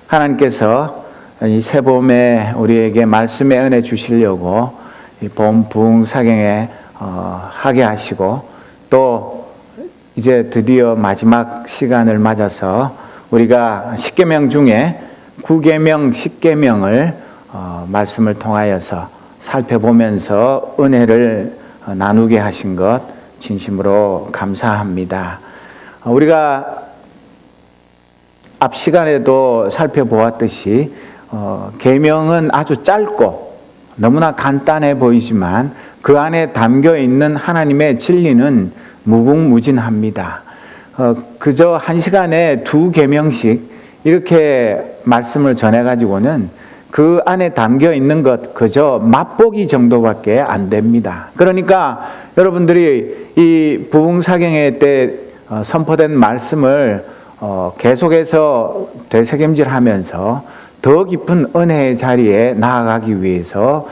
하나님께서 이 새봄에 우리에게 말씀의 은혜 주시려고 이 봄 부흥사경에 하게 하시고, 또 이제 드디어 마지막 시간을 맞아서 우리가 10계명 중에 9계명, 10계명을 말씀을 통하여서 살펴보면서 은혜를 나누게 하신 것 진심으로 감사합니다. 우리가 앞 시간에도 살펴보았듯이 계명은 아주 짧고 너무나 간단해 보이지만 그 안에 담겨 있는 하나님의 진리는 무궁무진합니다. 그저 한 시간에 2계명씩 이렇게 말씀을 전해가지고는 그 안에 담겨 있는 것 그저 맛보기 정도밖에 안 됩니다. 그러니까 여러분들이 이 부흥사경회 때 선포된 말씀을 계속해서 되새김질하면서 더 깊은 은혜의 자리에 나아가기 위해서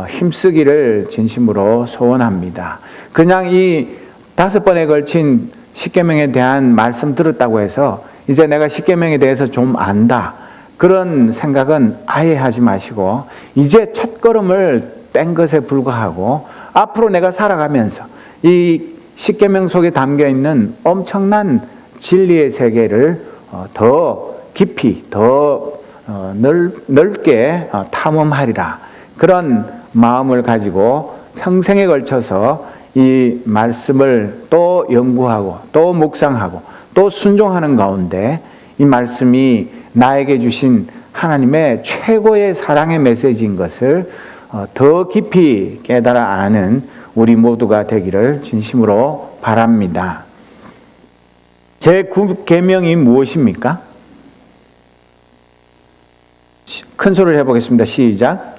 힘쓰기를 진심으로 소원합니다. 그냥 이 5번에 걸친 10계명에 대한 말씀 들었다고 해서 이제 내가 10계명에 대해서 좀 안다, 그런 생각은 아예 하지 마시고, 이제 첫걸음을 뗀 것에 불과하고 앞으로 내가 살아가면서 이 10계명 속에 담겨 있는 엄청난 진리의 세계를 더 깊이, 더 넓게 탐험하리라, 그런 마음을 가지고 평생에 걸쳐서 이 말씀을 또 연구하고 또 묵상하고 또 순종하는 가운데 이 말씀이 나에게 주신 하나님의 최고의 사랑의 메시지인 것을 더 깊이 깨달아 아는 우리 모두가 되기를 진심으로 바랍니다. 제9계명이 무엇입니까? 큰 소리를 해보겠습니다. 시작.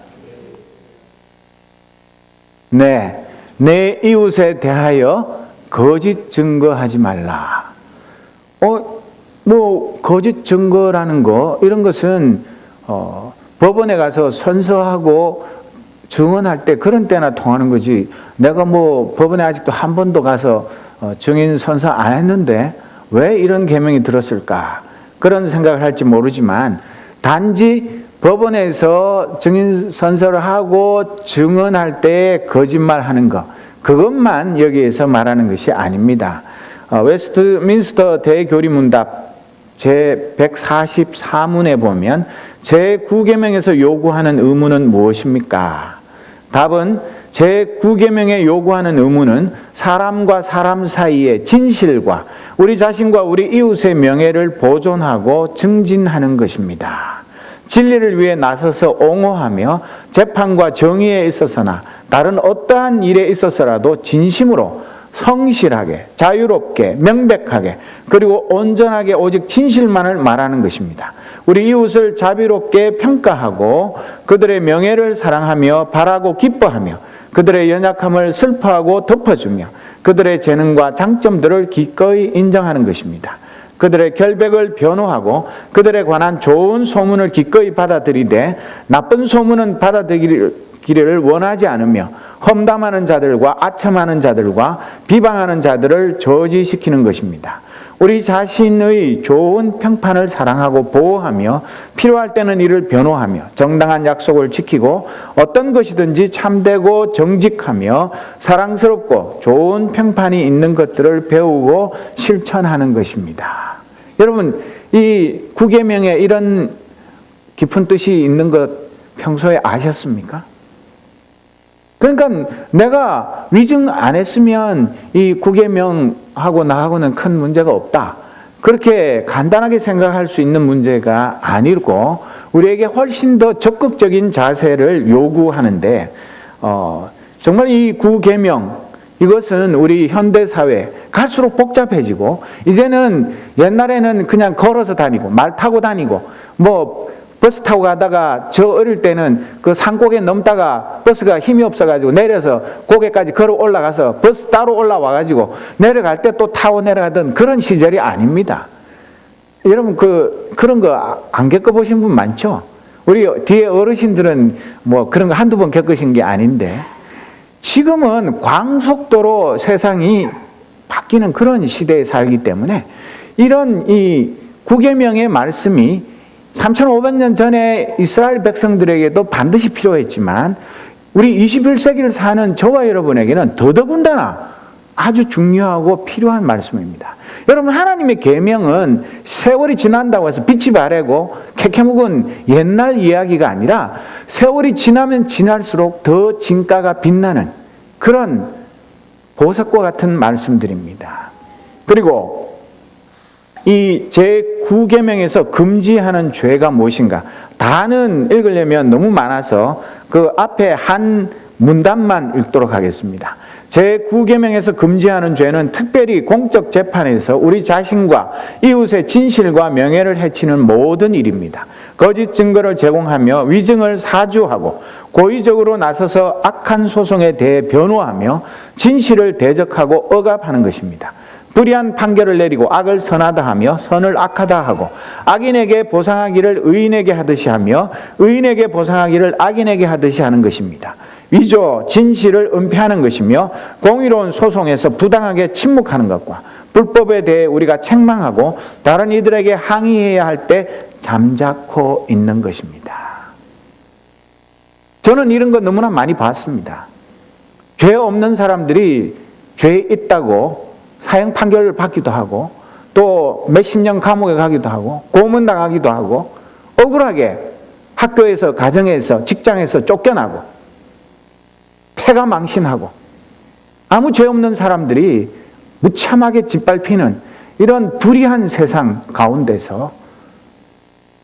네, 내 이웃에 대하여 거짓 증거하지 말라. 거짓 증거라는 거, 이런 것은 법원에 가서 선서하고 증언할 때 그런 때나 통하는 거지, 내가 법원에 아직도 한 번도 가서 증인 선서 안 했는데 왜 이런 계명이 들었을까, 그런 생각을 할지 모르지만, 단지 법원에서 증인 선서를 하고 증언할 때 거짓말하는 것, 그것만 여기에서 말하는 것이 아닙니다. 웨스트민스터 대교리문답 제144문에 보면 제9계명에서 요구하는 의무는 무엇입니까? 답은 제9계명에 요구하는 의무는 사람과 사람 사이의 진실과 우리 자신과 우리 이웃의 명예를 보존하고 증진하는 것입니다. 진리를 위해 나서서 옹호하며 재판과 정의에 있어서나 다른 어떠한 일에 있어서라도 진심으로 성실하게, 자유롭게, 명백하게, 그리고 온전하게 오직 진실만을 말하는 것입니다. 우리 이웃을 자비롭게 평가하고 그들의 명예를 사랑하며 바라고 기뻐하며 그들의 연약함을 슬퍼하고 덮어주며 그들의 재능과 장점들을 기꺼이 인정하는 것입니다. 그들의 결백을 변호하고 그들에 관한 좋은 소문을 기꺼이 받아들이되 나쁜 소문은 받아들이기를 원하지 않으며 험담하는 자들과 아첨하는 자들과 비방하는 자들을 저지시키는 것입니다. 우리 자신의 좋은 평판을 사랑하고 보호하며 필요할 때는 이를 변호하며 정당한 약속을 지키고 어떤 것이든지 참되고 정직하며 사랑스럽고 좋은 평판이 있는 것들을 배우고 실천하는 것입니다. 여러분, 이 9계명에 이런 깊은 뜻이 있는 것 평소에 아셨습니까? 그러니까 내가 위증 안 했으면 이 9계명하고 나하고는 큰 문제가 없다, 그렇게 간단하게 생각할 수 있는 문제가 아니고 우리에게 훨씬 더 적극적인 자세를 요구하는데, 정말 이 9계명, 이것은 우리 현대사회 갈수록 복잡해지고, 이제는 옛날에는 그냥 걸어서 다니고 말 타고 다니고 버스 타고 가다가, 저 어릴 때는 그 산고개 넘다가 버스가 힘이 없어가지고 내려서 고개까지 걸어 올라가서 버스 따로 올라와가지고 내려갈 때 또 타고 내려가던 그런 시절이 아닙니다. 여러분, 그런 거 안 겪어보신 분 많죠? 우리 뒤에 어르신들은 그런 거 한두 번 겪으신 게 아닌데, 지금은 광속도로 세상이 바뀌는 그런 시대에 살기 때문에 이런 이 9계명의 말씀이 3500년 전에 이스라엘 백성들에게도 반드시 필요했지만 우리 21세기를 사는 저와 여러분에게는 더더군다나 아주 중요하고 필요한 말씀입니다. 여러분, 하나님의 계명은 세월이 지난다고 해서 빛이 바래고 캐캐묵은 옛날 이야기가 아니라 세월이 지나면 지날수록 더 진가가 빛나는 그런 보석과 같은 말씀들입니다. 그리고 이 제9계명에서 금지하는 죄가 무엇인가? 다는 읽으려면 너무 많아서 그 앞에 한 문단만 읽도록 하겠습니다. 제9계명에서 금지하는 죄는 특별히 공적 재판에서 우리 자신과 이웃의 진실과 명예를 해치는 모든 일입니다. 거짓 증거를 제공하며 위증을 사주하고 고의적으로 나서서 악한 소송에 대해 변호하며 진실을 대적하고 억압하는 것입니다. 불의한 판결을 내리고 악을 선하다 하며 선을 악하다 하고 악인에게 보상하기를 의인에게 하듯이 하며 의인에게 보상하기를 악인에게 하듯이 하는 것입니다. 위조, 진실을 은폐하는 것이며 공의로운 소송에서 부당하게 침묵하는 것과 불법에 대해 우리가 책망하고 다른 이들에게 항의해야 할 때 잠자코 있는 것입니다. 저는 이런 거 너무나 많이 봤습니다. 죄 없는 사람들이 죄 있다고 사형 판결을 받기도 하고 또 몇십 년 감옥에 가기도 하고 고문당하기도 하고 억울하게 학교에서, 가정에서, 직장에서 쫓겨나고 패가 망신하고 아무 죄 없는 사람들이 무참하게 짓밟히는 이런 불의한 세상 가운데서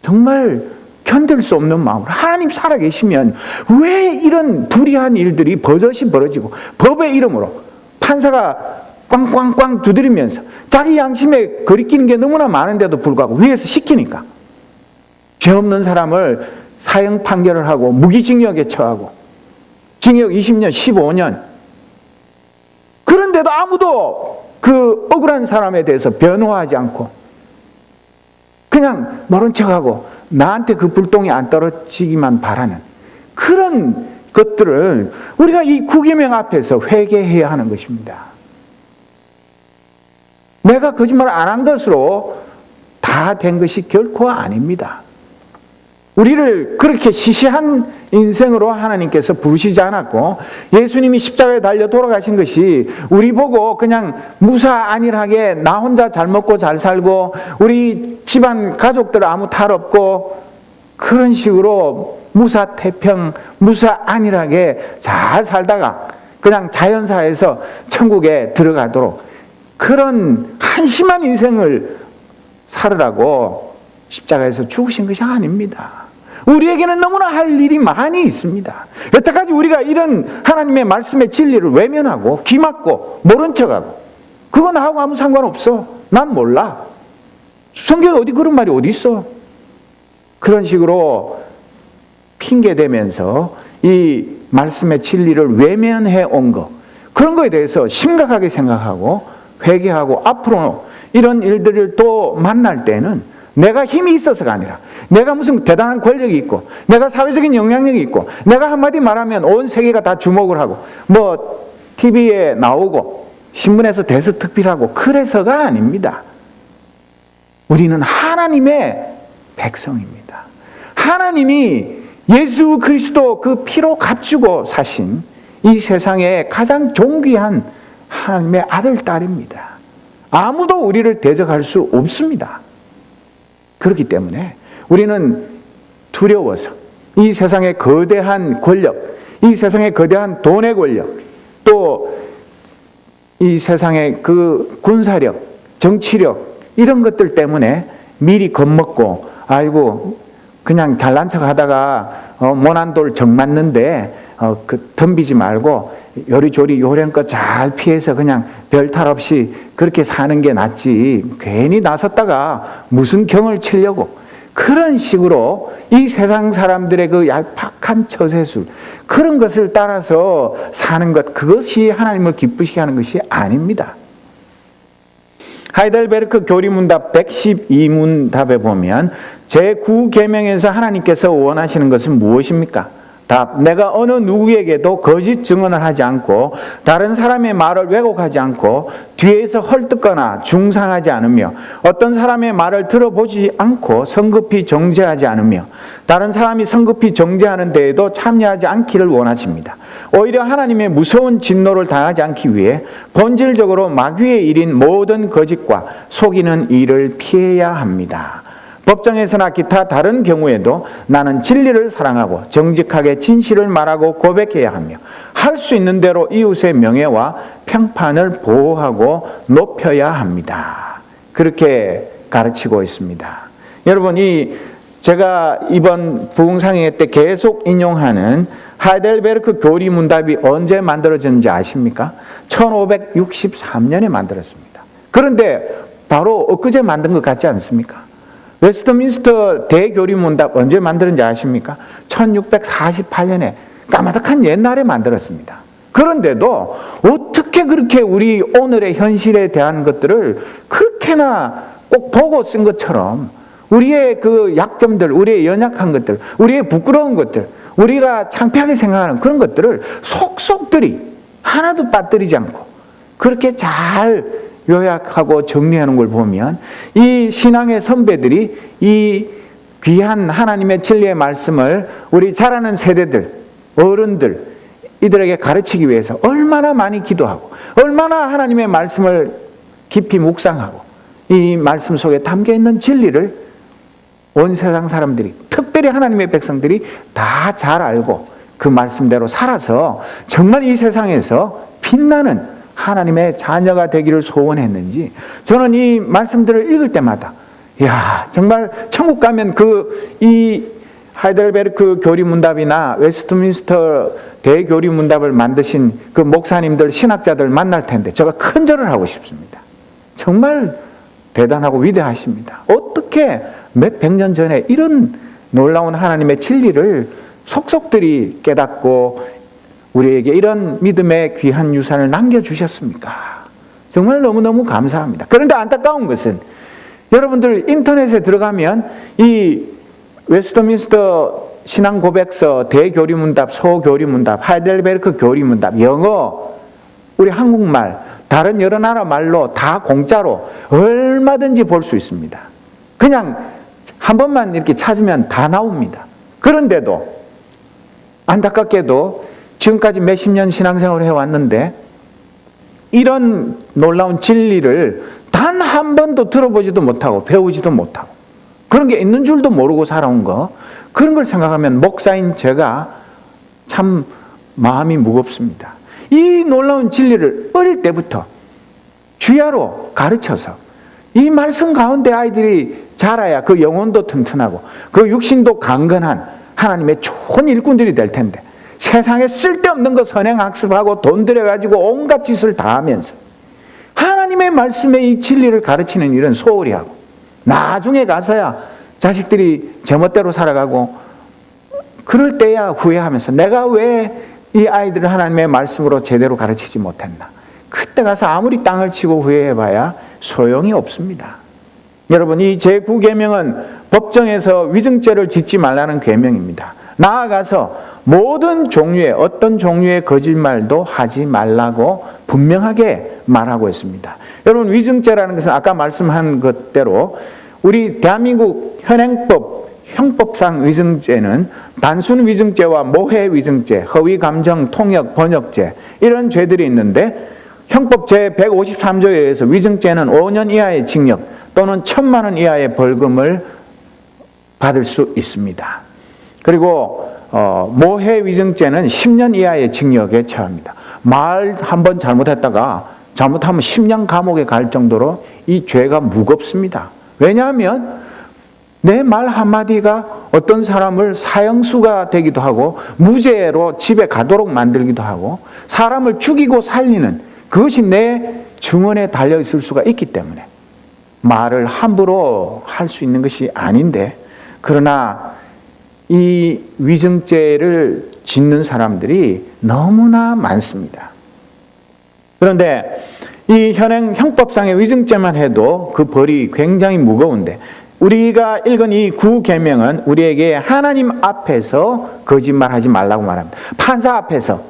정말 견딜 수 없는 마음으로 하나님 살아계시면 왜 이런 불의한 일들이 버젓이 벌어지고 법의 이름으로 판사가 꽝꽝꽝 두드리면서 자기 양심에 거리끼는 게 너무나 많은데도 불구하고 위에서 시키니까 죄 없는 사람을 사형 판결을 하고 무기징역에 처하고 징역 20년, 15년. 그런데도 아무도 그 억울한 사람에 대해서 변호하지 않고 그냥 모른 척하고 나한테 그 불똥이 안 떨어지기만 바라는 그런 것들을 우리가 이 9계명 앞에서 회개해야 하는 것입니다. 내가 거짓말을 안 한 것으로 다 된 것이 결코 아닙니다. 우리를 그렇게 시시한 인생으로 하나님께서 부르시지 않았고 예수님이 십자가에 달려 돌아가신 것이 우리 보고 그냥 무사안일하게 나 혼자 잘 먹고 잘 살고 우리 집안 가족들 아무 탈 없고 그런 식으로 무사태평 무사안일하게 잘 살다가 그냥 자연사에서 천국에 들어가도록 그런 한심한 인생을 살으라고 십자가에서 죽으신 것이 아닙니다. 우리에게는 너무나 할 일이 많이 있습니다. 여태까지 우리가 이런 하나님의 말씀의 진리를 외면하고 기막고 모른 척하고 그거 나하고 아무 상관없어. 난 몰라. 성경에 어디 그런 말이 어디 있어. 그런 식으로 핑계대면서 이 말씀의 진리를 외면해 온 것 그런 거에 대해서 심각하게 생각하고 회개하고 앞으로 이런 일들을 또 만날 때는 내가 힘이 있어서가 아니라 내가 무슨 대단한 권력이 있고 내가 사회적인 영향력이 있고 내가 한마디 말하면 온 세계가 다 주목을 하고 뭐 TV에 나오고 신문에서 대서특필하고 그래서가 아닙니다. 우리는 하나님의 백성입니다. 하나님이 예수 그리스도 그 피로 값주고 사신 이 세상에 가장 존귀한 하나님의 아들, 딸입니다. 아무도 우리를 대적할 수 없습니다. 그렇기 때문에 우리는 두려워서 이 세상의 거대한 권력, 이 세상의 거대한 돈의 권력, 또 이 세상의 그 군사력, 정치력 이런 것들 때문에 미리 겁먹고 아이고 그냥 잘난 척 하다가 모난 돌 정 맞는데 덤비지 말고 요리조리 요령껏 잘 피해서 그냥 별 탈 없이 그렇게 사는 게 낫지 괜히 나섰다가 무슨 경을 치려고 그런 식으로 이 세상 사람들의 그 얄팍한 처세술 그런 것을 따라서 사는 것 그것이 하나님을 기쁘시게 하는 것이 아닙니다. 하이델베르크 교리문답 112문답에 보면 제9계명에서 하나님께서 원하시는 것은 무엇입니까? 답. 내가 어느 누구에게도 거짓 증언을 하지 않고 다른 사람의 말을 왜곡하지 않고 뒤에서 헐뜯거나 중상하지 않으며 어떤 사람의 말을 들어보지 않고 성급히 정죄하지 않으며 다른 사람이 성급히 정죄하는 데에도 참여하지 않기를 원하십니다. 오히려 하나님의 무서운 진노를 당하지 않기 위해 본질적으로 마귀의 일인 모든 거짓과 속이는 일을 피해야 합니다. 법정에서나 기타 다른 경우에도 나는 진리를 사랑하고 정직하게 진실을 말하고 고백해야 하며 할 수 있는 대로 이웃의 명예와 평판을 보호하고 높여야 합니다. 그렇게 가르치고 있습니다. 여러분, 제가 이번 부흥상회 때 계속 인용하는 하이델베르크 교리문답이 언제 만들어졌는지 아십니까? 1563년에 만들었습니다. 그런데 바로 엊그제 만든 것 같지 않습니까? 웨스트민스터 대교리문답 언제 만들었는지 아십니까? 1648년에 까마득한 옛날에 만들었습니다. 그런데도 어떻게 그렇게 우리 오늘의 현실에 대한 것들을 그렇게나 꼭 보고 쓴 것처럼 우리의 그 약점들, 우리의 연약한 것들, 우리의 부끄러운 것들, 우리가 창피하게 생각하는 그런 것들을 속속들이 하나도 빠뜨리지 않고 그렇게 잘 요약하고 정리하는 걸 보면 이 신앙의 선배들이 이 귀한 하나님의 진리의 말씀을 우리 자라는 세대들, 어른들, 이들에게 가르치기 위해서 얼마나 많이 기도하고 얼마나 하나님의 말씀을 깊이 묵상하고 이 말씀 속에 담겨있는 진리를 온 세상 사람들이, 특별히 하나님의 백성들이 다 잘 알고 그 말씀대로 살아서 정말 이 세상에서 빛나는 하나님의 자녀가 되기를 소원했는지 저는 이 말씀들을 읽을 때마다 야, 정말 천국 가면 이 하이델베르크 교리문답이나 웨스트민스터 대교리문답을 만드신 그 목사님들, 신학자들 만날 텐데 제가 큰절을 하고 싶습니다. 정말 대단하고 위대하십니다. 어떻게 몇백 년 전에 이런 놀라운 하나님의 진리를 속속들이 깨닫고 우리에게 이런 믿음의 귀한 유산을 남겨주셨습니까? 정말 너무너무 감사합니다. 그런데 안타까운 것은 여러분들 인터넷에 들어가면 이 웨스트민스터 신앙고백서, 대교리문답, 소교리문답, 하이델베르크 교리문답, 영어, 우리 한국말, 다른 여러 나라 말로 다 공짜로 얼마든지 볼 수 있습니다. 그냥 한 번만 이렇게 찾으면 다 나옵니다. 그런데도 안타깝게도 지금까지 몇십 년 신앙생활을 해왔는데 이런 놀라운 진리를 단 한 번도 들어보지도 못하고 배우지도 못하고 그런 게 있는 줄도 모르고 살아온 거, 그런 걸 생각하면 목사인 제가 참 마음이 무겁습니다. 이 놀라운 진리를 어릴 때부터 주야로 가르쳐서 이 말씀 가운데 아이들이 자라야 그 영혼도 튼튼하고 그 육신도 강건한 하나님의 좋은 일꾼들이 될 텐데 세상에 쓸데없는 거 선행학습하고 돈 들여가지고 온갖 짓을 다 하면서 하나님의 말씀의 이 진리를 가르치는 일은 소홀히 하고 나중에 가서야 자식들이 제멋대로 살아가고 그럴 때야 후회하면서 내가 왜 이 아이들을 하나님의 말씀으로 제대로 가르치지 못했나. 그때 가서 아무리 땅을 치고 후회해봐야 소용이 없습니다. 여러분, 이 제9계명은 법정에서 위증죄를 짓지 말라는 계명입니다. 나아가서 모든 종류의 어떤 종류의 거짓말도 하지 말라고 분명하게 말하고 있습니다. 여러분, 위증죄라는 것은 아까 말씀한 것대로 우리 대한민국 현행법, 형법상 위증죄는 단순 위증죄와 모해 위증죄, 허위 감정, 통역, 번역죄 이런 죄들이 있는데 형법 제153조에 의해서 위증죄는 5년 이하의 징역 또는 1,000만 원 이하의 벌금을 받을 수 있습니다. 그리고 모해 위증죄는 10년 이하의 징역에 처합니다. 말 한 번 잘못했다가 잘못하면 10년 감옥에 갈 정도로 이 죄가 무겁습니다. 왜냐하면 내 말 한마디가 어떤 사람을 사형수가 되기도 하고 무죄로 집에 가도록 만들기도 하고 사람을 죽이고 살리는 그것이 내 증언에 달려있을 수가 있기 때문에 말을 함부로 할 수 있는 것이 아닌데, 그러나 이 위증죄를 짓는 사람들이 너무나 많습니다. 그런데 이 현행 형법상의 위증죄만 해도 그 벌이 굉장히 무거운데 우리가 읽은 이 9계명은 우리에게 하나님 앞에서 거짓말하지 말라고 말합니다. 판사 앞에서,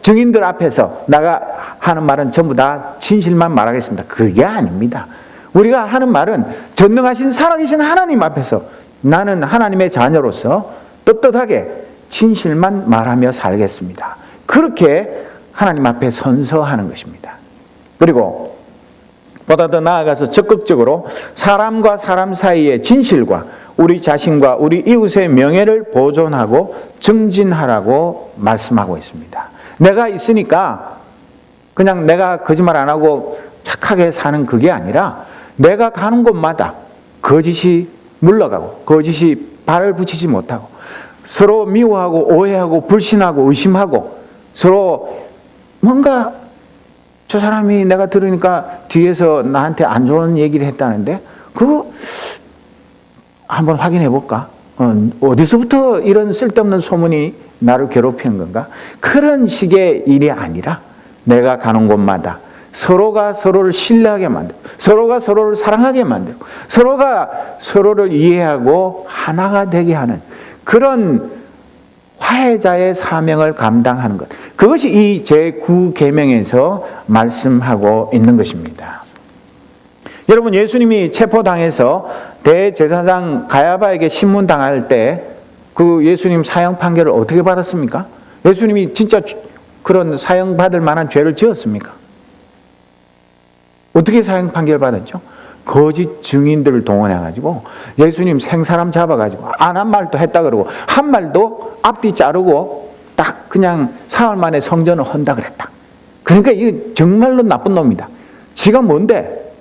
증인들 앞에서 내가 하는 말은 전부 다 진실만 말하겠습니다. 그게 아닙니다. 우리가 하는 말은 전능하신 살아계신 하나님 앞에서 나는 하나님의 자녀로서 떳떳하게 진실만 말하며 살겠습니다. 그렇게 하나님 앞에 선서하는 것입니다. 그리고 보다 더 나아가서 적극적으로 사람과 사람 사이의 진실과 우리 자신과 우리 이웃의 명예를 보존하고 증진하라고 말씀하고 있습니다. 내가 있으니까 그냥 내가 거짓말 안 하고 착하게 사는 그게 아니라 내가 가는 곳마다 거짓이 물러가고 거짓이 발을 붙이지 못하고 서로 미워하고 오해하고 불신하고 의심하고 서로 뭔가 저 사람이 내가 들으니까 뒤에서 나한테 안 좋은 얘기를 했다는데 그거 한번 확인해 볼까? 어디서부터 이런 쓸데없는 소문이 나를 괴롭히는 건가? 그런 식의 일이 아니라 내가 가는 곳마다 서로가 서로를 신뢰하게 만들고 서로가 서로를 사랑하게 만들고 서로가 서로를 이해하고 하나가 되게 하는 그런 화해자의 사명을 감당하는 것. 그것이 이 제9계명에서 말씀하고 있는 것입니다. 여러분, 예수님이 체포당해서 대제사장 가야바에게 신문당할 때 그 예수님 사형 판결을 어떻게 받았습니까? 예수님이 진짜 그런 사형 받을 만한 죄를 지었습니까? 어떻게 사형 판결 받았죠? 거짓 증인들을 동원해가지고 예수님 생사람 잡아가지고 안 한 말도 했다 그러고 한 말도 앞뒤 자르고 딱 그냥 사흘 만에 성전을 헌다 그랬다. 그러니까 이게 정말로 나쁜 놈이다. 지가 뭔데?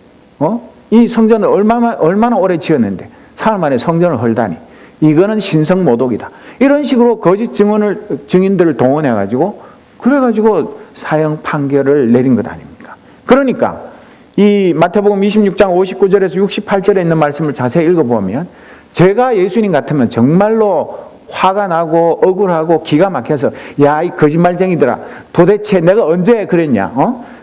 이 성전을 얼마나 오래 지었는데 사흘 만에 성전을 헐다니. 이거는 신성모독이다. 이런 식으로 거짓 증인들을 동원해가지고 그래가지고 사형 판결을 내린 것 아닙니까? 그러니까 이 마태복음 26장 59절에서 68절에 있는 말씀을 자세히 읽어보면 제가 예수님 같으면 정말로 화가 나고 억울하고 기가 막혀서 야, 이 거짓말쟁이들아, 도대체 내가 언제 그랬냐?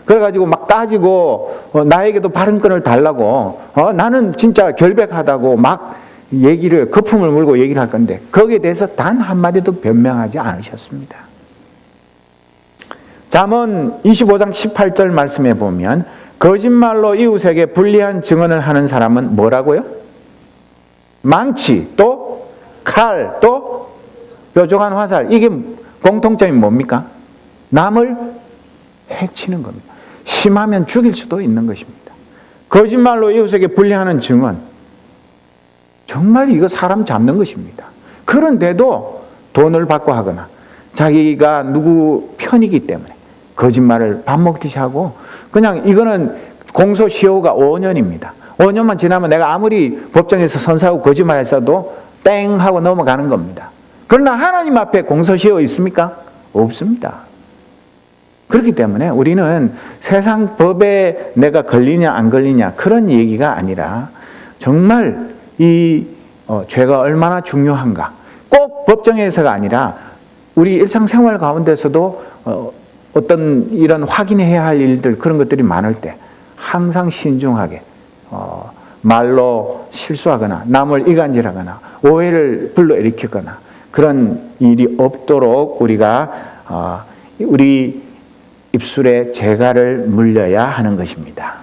그래가지고 막 따지고 나에게도 발언권을 달라고 나는 진짜 결백하다고 막 얘기를 거품을 물고 얘기를 할 건데 거기에 대해서 단 한마디도 변명하지 않으셨습니다. 잠언 25장 18절 말씀에 보면 거짓말로 이웃에게 불리한 증언을 하는 사람은 뭐라고요? 망치, 또 칼, 또 뾰족한 화살. 이게 공통점이 뭡니까? 남을 해치는 겁니다. 심하면 죽일 수도 있는 것입니다. 거짓말로 이웃에게 불리하는 증언. 정말 이거 사람 잡는 것입니다. 그런데도 돈을 받고 하거나 자기가 누구 편이기 때문에 거짓말을 밥 먹듯이 하고 그냥 이거는 공소시효가 5년입니다. 5년만 지나면 내가 아무리 법정에서 선사하고 거짓말했어도 땡 하고 넘어가는 겁니다. 그러나 하나님 앞에 공소시효 있습니까? 없습니다. 그렇기 때문에 우리는 세상 법에 내가 걸리냐 안 걸리냐 그런 얘기가 아니라 정말 이 죄가 얼마나 중요한가 꼭 법정에서가 아니라 우리 일상생활 가운데서도 어떤 이런 확인해야 할 일들 그런 것들이 많을 때 항상 신중하게 말로 실수하거나 남을 이간질하거나 오해를 불러일으키거나 그런 일이 없도록 우리가 우리 입술에 재갈을 물려야 하는 것입니다.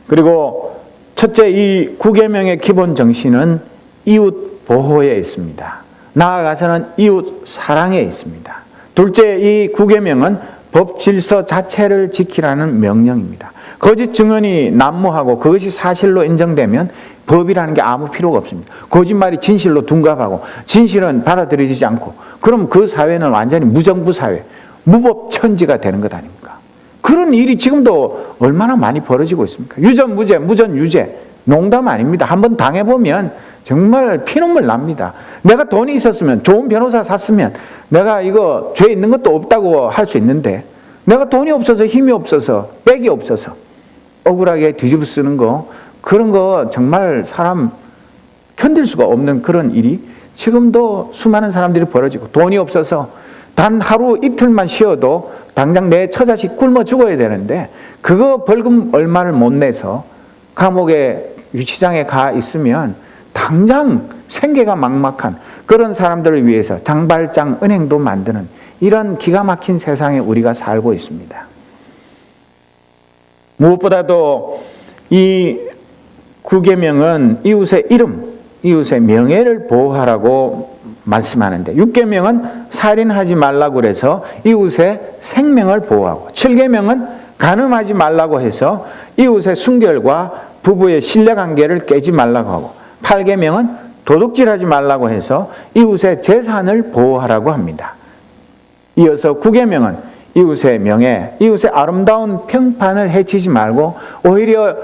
그리고 첫째, 이 9계명의 기본 정신은 이웃 보호에 있습니다. 나아가서는 이웃 사랑에 있습니다. 둘째, 이 9계명은 법 질서 자체를 지키라는 명령입니다. 거짓 증언이 난무하고 그것이 사실로 인정되면 법이라는 게 아무 필요가 없습니다. 거짓말이 진실로 둔갑하고 진실은 받아들여지지 않고 그럼 그 사회는 완전히 무정부 사회, 무법천지가 되는 것 아닙니까? 그런 일이 지금도 얼마나 많이 벌어지고 있습니까? 유전 무죄, 무전 유죄. 농담 아닙니다. 한번 당해보면 정말 피눈물 납니다. 내가 돈이 있었으면 좋은 변호사 샀으면 내가 이거 죄 있는 것도 없다고 할 수 있는데 내가 돈이 없어서 힘이 없어서 백이 없어서 억울하게 뒤집어 쓰는 거 그런 거 정말 사람 견딜 수가 없는 그런 일이 지금도 수많은 사람들이 벌어지고 돈이 없어서 단 하루 이틀만 쉬어도 당장 내 처자식 굶어 죽어야 되는데 그거 벌금 얼마를 못 내서 감옥에 유치장에 가 있으면 당장 생계가 막막한 그런 사람들을 위해서 장발장 은행도 만드는 이런 기가 막힌 세상에 우리가 살고 있습니다. 무엇보다도 이 구계명은 이웃의 이름, 이웃의 명예를 보호하라고 말씀하는데 6계명은 살인하지 말라고 그래서 이웃의 생명을 보호하고 7계명은 간음하지 말라고 해서 이웃의 순결과 부부의 신뢰관계를 깨지 말라고 하고 8계명은 도둑질하지 말라고 해서 이웃의 재산을 보호하라고 합니다. 이어서 9계명은 이웃의 명예, 이웃의 아름다운 평판을 해치지 말고 오히려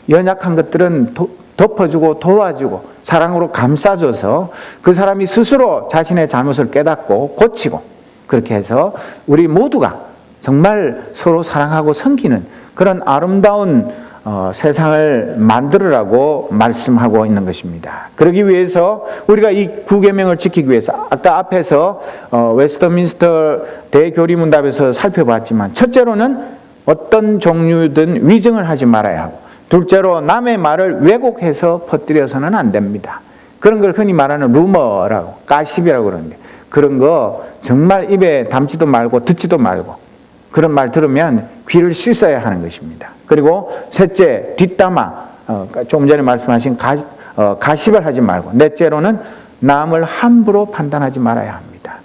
연약한 것들은 덮어주고 도와주고 사랑으로 감싸줘서 그 사람이 스스로 자신의 잘못을 깨닫고 고치고 그렇게 해서 우리 모두가 정말 서로 사랑하고 섬기는 그런 아름다운 세상을 만들으라고 말씀하고 있는 것입니다. 그러기 위해서 우리가 이 9계명을 지키기 위해서 아까 앞에서 웨스트민스터 대교리문답에서 살펴봤지만 첫째로는 어떤 종류든 위증을 하지 말아야 하고 둘째로 남의 말을 왜곡해서 퍼뜨려서는 안 됩니다. 그런 걸 흔히 말하는 루머라고 가십이라고 그러는데 그런 거 정말 입에 담지도 말고 듣지도 말고 그런 말 들으면 귀를 씻어야 하는 것입니다. 그리고 셋째, 뒷담화, 조금 전에 말씀하신 가십을 하지 말고 넷째로는 남을 함부로 판단하지 말아야 합니다.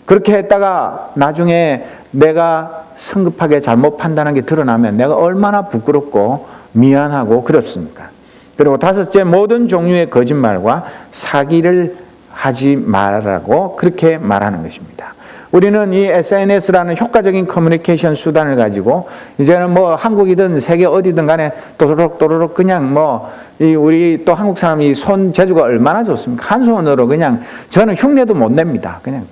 그렇게 했다가 나중에 내가 성급하게 잘못 판단한 게 드러나면 내가 얼마나 부끄럽고 미안하고 그렇습니까? 그리고 다섯째, 모든 종류의 거짓말과 사기를 하지 말라고 그렇게 말하는 것입니다. 우리는 이 SNS라는 효과적인 커뮤니케이션 수단을 가지고 이제는 뭐 한국이든 세계 어디든 간에 또르륵 그냥 우리 또 한국 사람이 손 재주가 얼마나 좋습니까? 한 손으로 그냥 저는 흉내도 못 냅니다. 그냥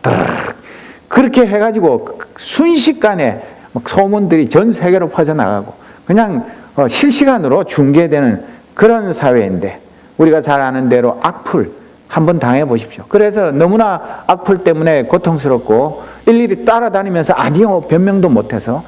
그렇게 해가지고 순식간에 소문들이 전 세계로 퍼져나가고 그냥 실시간으로 중계되는 그런 사회인데 우리가 잘 아는 대로 악플 한번 당해 보십시오. 그래서 너무나 악플 때문에 고통스럽고 일일이 따라다니면서 아니요 변명도 못해서